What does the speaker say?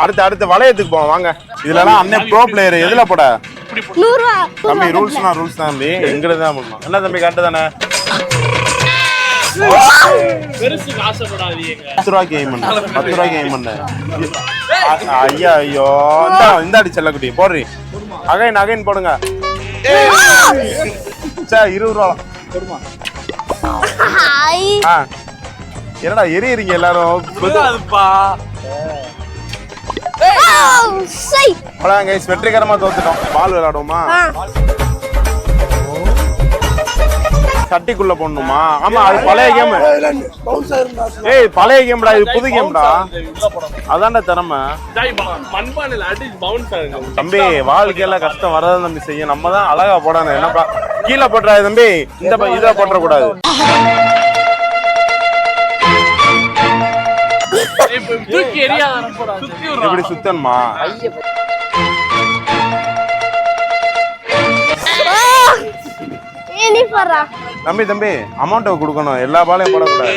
அடுத்து வளையத்துக்கு போவோம் வாங்க. இதுலலாம் அண்ணன் ப்ரோ பிளேயர். எதுல போட? 100 ரூபா. தம்பி ரூல்ஸ் தான் தம்பி. எங்கிறது தான் பண்ணணும். என்ன தம்பி கரெக்ட் தானே? பெருசுக்கு ஆசைப்படாதீங்க. 10 ரூபாய்க்கு எய்ம் பண்ணு. 10 ரூபாய்க்கு எய்ம் பண்ணு. ஐயா ஐயோ இந்த அடி செல்லக்குட்டி போடுறி. அகைன் போடுங்க. சே 20 ரூபா போடுமா? என்னடா எரியறீங்க எல்லாரும்? அதுப்பா அவ்வளோதான் கைஸ், வெற்றிகரமா தோத்துட்டோம். பால் விளையாடுவோமா? சட்டிக்குள்ள போடணுமா? ஆமா அது பழைய கேம். ஏய் பழைய கேம்டா, இது புது கேம்டா. அதான்டா திறமை. மண்பானையில அடி பவுன்ஸ் ஆகுங்க தம்பி. வாழ்க்கையில கஷ்டம் வரதான் தம்பி செய்யும். நம்ம தான் அழகா போடணும். என்னப்பா கீழே போட்டுறாது தம்பி. இந்த இதை போட்டுற கூடாது. தூக்கி எரியாத எப்படி சுத்தணுமா? தம்பி அமௌண்ட் கொடுக்கணும். எல்லா பாலையும் போடக்கூடாது.